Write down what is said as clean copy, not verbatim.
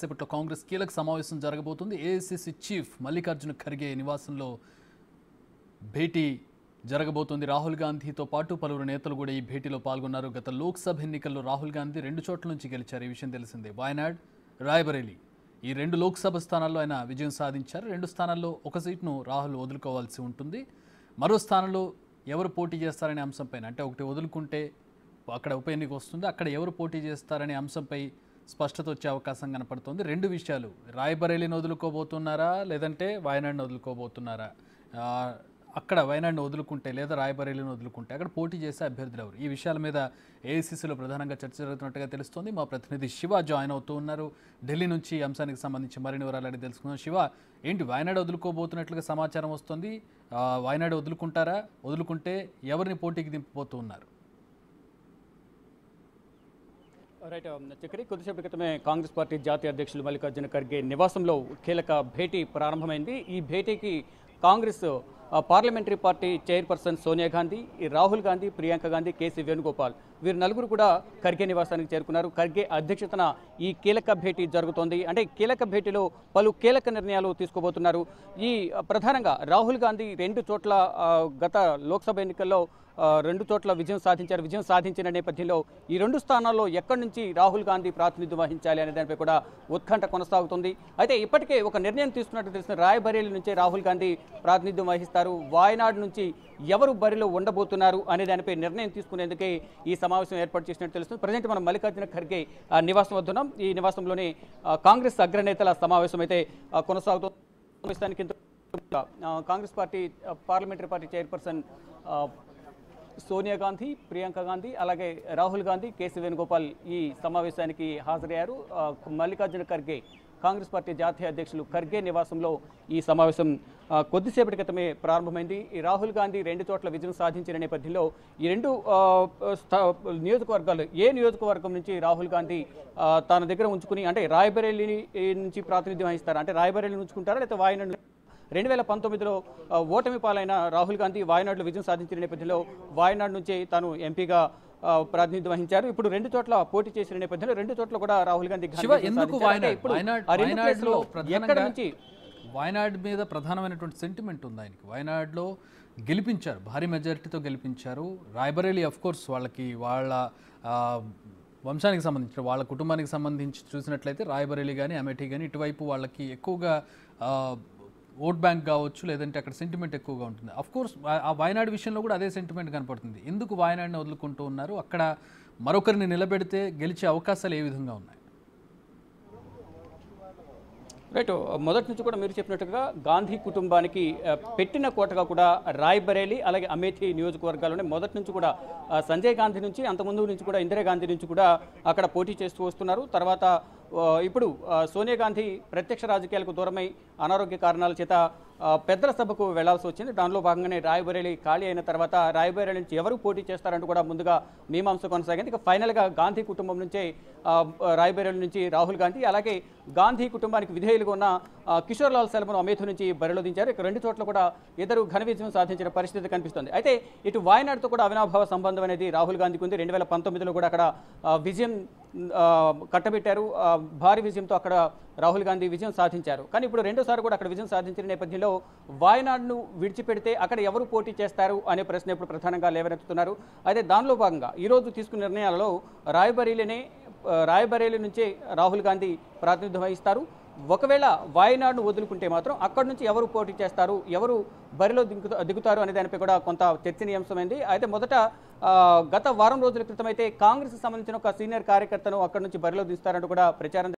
కాసేపట్లో కాంగ్రెస్ కీలక సమావేశం జరగబోతుంది. ఏఐసీసీ చీఫ్ మల్లికార్జున ఖర్గే నివాసంలో భేటీ జరగబోతోంది. రాహుల్ గాంధీతో పాటు పలువురు నేతలు కూడా ఈ భేటీలో పాల్గొన్నారు. గత లోక్సభ ఎన్నికల్లో రాహుల్ గాంధీ 2 చోట్ల నుంచి గెలిచారు. ఈ విషయం తెలిసిందే. వాయనాడ్, రాయ్బరేలీ ఈ 2 లోక్సభ స్థానాల్లో ఆయన విజయం సాధించారు. 2 స్థానాల్లో ఒక సీట్ను రాహుల్ వదులుకోవాల్సి ఉంటుంది. మరో స్థానంలో ఎవరు పోటీ చేస్తారనే అంశంపైన, అంటే ఒకటి వదులుకుంటే అక్కడ ఉప ఎన్నిక వస్తుంది, అక్కడ ఎవరు పోటీ చేస్తారనే అంశంపై స్పష్టత వచ్చే అవకాశం కనపడుతుంది. 2 విషయాలు, రాయ్బరేలీని వదులుకోబోతున్నారా లేదంటే వాయనాడ్ని వదులుకోబోతున్నారా, అక్కడ వాయనాడ్ని వదులుకుంటే లేదా రాయ్బరేలీని వదులుకుంటే అక్కడ పోటీ చేసే అభ్యర్థులు ఎవరు, ఈ విషయాల మీద ఏఐసీసీలో ప్రధానంగా చర్చ జరుగుతున్నట్టుగా తెలుస్తోంది. మా ప్రతినిధి శివ జాయిన్ అవుతూ ఉన్నారు ఢిల్లీ నుంచి. ఈ అంశానికి సంబంధించి మరిన్ని వివరాలు అడిగి తెలుసుకుందాం. శివ, ఏంటి వాయనాడ్ వదులుకోబోతున్నట్లుగా సమాచారం వస్తుంది? వాయనాడ్ వదులుకుంటారా? వదులుకుంటే ఎవరిని పోటీకి దింపబోతూ ఉన్నారు? రైట్ చక్రి, కొద్దిసేపటి క్రితమే కాంగ్రెస్ పార్టీ జాతీయ అధ్యక్షులు మల్లికార్జున ఖర్గే నివాసంలో కీలక భేటీ ప్రారంభమైంది. ఈ భేటీకి Congress parliamentary party chairperson Sonia Gandhi, Rahul Gandhi, Priyanka Gandhi, KC Venugopal వీరు నలుగురు కూడా ఖర్గే నివాసానికి చేరుకున్నారు. ఖర్గే అధ్యక్షతన ఈ కీలక భేటీ జరుగుతోంది. అంటే కీలక భేటీలో పలు కీలక నిర్ణయాలు తీసుకోబోతున్నారు. ఈ ప్రధానంగా రాహుల్ గాంధీ 2 చోట్ల గత లోక్సభ ఎన్నికల్లో 2 చోట్ల విజయం సాధించారు. విజయం సాధించిన నేపథ్యంలో ఈ 2 స్థానాల్లో ఎక్కడి నుంచి రాహుల్ గాంధీ ప్రాతినిధ్యం వహించాలి అనే దానిపై కూడా ఉత్కంఠ కొనసాగుతుంది. అయితే ఇప్పటికే ఒక నిర్ణయం తీసుకున్నట్టు తెలిసిన రాయ్బరేలీ నుంచే రాహుల్ గాంధీ ప్రాతినిధ్యం వహిస్తారు. వాయనాడ్ నుంచి ఎవరు బరిలో ఉండబోతున్నారు అనే దానిపై నిర్ణయం తీసుకునేందుకే ఈ సమావేశం ఏర్పాటు చేసినట్టు తెలుస్తుంది. ప్రజెంట్ మనం మల్లికార్జున ఖర్గే నివాసం వద్దున్నాం. ఈ నివాసంలోనే కాంగ్రెస్ అగ్రనేతల సమావేశం అయితే కొనసాగుతుంది. Congress party parliamentary party chairperson Sonia Gandhi, Priyanka Gandhi, అలాగే రాహుల్ గాంధీ, కేసీ వేణుగోపాల్ ఈ సమావేశానికి హాజరయ్యారు. మల్లికార్జున ఖర్గే కాంగ్రెస్ పార్టీ జాతీయ అధ్యక్షులు ఖర్గే నివాసంలో ఈ సమావేశం కొద్దిసేపటి క్రితమే ప్రారంభమైంది. ఈ రాహుల్ గాంధీ 2 చోట్ల విజయం సాధించిన నేపథ్యంలో ఈ 2 నియోజకవర్గాలు, ఏ నియోజకవర్గం నుంచి రాహుల్ గాంధీ తన దగ్గర ఉంచుకుని, అంటే రాయ్బరేలీ నుంచి ప్రాతినిధ్యం వహిస్తారా, అంటే రాయ్బరేలీ ఉంచుకుంటారా లేకపోతే వాయనాడ్ 2019లో ఓటమి పాలైన రాహుల్ గాంధీ వాయనాడ్లో విజయం సాధించిన నేపథ్యంలో వాయనాడ్ నుంచి తాను ఎంపీగా ప్రాతినిధ్యం వహించారు. ఇప్పుడు 2 చోట్ల పోటీ చేసిన నేపథ్యంలో 2 చోట్ల కూడా రాహుల్ గాంధీ వాయనాడ్ మీద ప్రధానమైనటువంటి సెంటిమెంట్ ఉంది ఆయనకి. వాయనాడ్లో గెలిపించారు, భారీ మెజారిటీతో గెలిపించారు. రాయ్బరేలీ అఫ్ కోర్స్ వాళ్ళకి వాళ్ళ వంశానికి సంబంధించిన, వాళ్ళ కుటుంబానికి సంబంధించి చూసినట్లయితే రాయ్బరేలీ కానీ అమేఠీ కానీ ఇటువైపు వాళ్ళకి ఎక్కువగా ఓట్ బ్యాంక్ కావచ్చు, లేదంటే అక్కడ సెంటిమెంట్ ఎక్కువగా ఉంటుంది. అఫ్ కోర్స్ ఆ వాయనాడ్ విషయంలో కూడా అదే సెంటిమెంట్ కనపడుతుంది. ఎందుకు వాయనాడ్ని వదులుకుంటూ ఉన్నారు? అక్కడ మరొకరిని నిలబెడితే గెలిచే అవకాశాలు ఏ విధంగా ఉన్నాయి? రైట్, మొదటి నుంచి కూడా మీరు చెప్పినట్టుగా గాంధీ కుటుంబానికి పెట్టిన కోటగా కూడా రాయ్బరేలీ అలాగే అమేఠీ నియోజకవర్గాల్లోనే మొదటి నుంచి కూడా సంజయ్ గాంధీ నుంచి, అంతకుముందు నుంచి కూడా ఇందిరాగాంధీ నుంచి కూడా అక్కడ పోటీ చేస్తూ వస్తున్నారు. తర్వాత ఇప్పుడు సోనియా గాంధీ ప్రత్యక్ష రాజకీయాలకు దూరమై అనారోగ్య కారణాల చేత పెద్దల సభకు వెళ్లాల్సి వచ్చింది. దానిలో భాగంగానే రాయ్బరేలీ ఖాళీ అయిన తర్వాత రాయ్బరేలీ నుంచి ఎవరు పోటీ చేస్తారంటూ కూడా ముందుగా మీమాంస కొనసాగింది. ఇక ఫైనల్గా గాంధీ కుటుంబం నుంచే రాయ్బరేలీ నుంచి రాహుల్ గాంధీ, అలాగే గాంధీ కుటుంబానికి విధేయులుగా ఉన్న కిషోర్ లాల్ శర్మను అమేథీ నుంచి బరిలో దించారు. ఇక 2 చోట్ల కూడా ఇద్దరు ఘన విజయం సాధించిన పరిస్థితి కనిపిస్తుంది. అయితే ఇటు వాయనాడ్తో కూడా అవినాభావ సంబంధం అనేది రాహుల్ గాంధీకి ఉంది. 2019లో కూడా అక్కడ విజయం కట్టబెట్టారు. భారీ విజయంతో అక్కడ రాహుల్ గాంధీ విజయం సాధించారు. కానీ ఇప్పుడు 2సారి కూడా అక్కడ విజయం సాధించిన నేపథ్యంలో వాయనాడ్ను విడిచిపెడితే అక్కడ ఎవరు పోటీ చేస్తారు అనే ప్రశ్న ఇప్పుడు ప్రధానంగా లేవనెత్తుతున్నారు. అయితే దానిలో భాగంగా ఈరోజు తీసుకున్న నిర్ణయాలలో రాయ్బరేలీ నుంచే రాహుల్ గాంధీ ప్రాతినిధ్యం వహిస్తారు. ఒకవేళ వాయనాడ్ను వదులుకుంటే మాత్రం అక్కడి నుంచి ఎవరు పోటీ చేస్తారు, ఎవరు బరిలో దిగుతారు అనే దానిపై కూడా కొంత చర్చనీయాంశమైంది. అయితే మొదట గత వారం రోజుల క్రితం అయితే కాంగ్రెస్కి సంబంధించిన ఒక సీనియర్ కార్యకర్తను అక్కడి నుంచి బరిలో దిస్తారంటూ కూడా ప్రచారం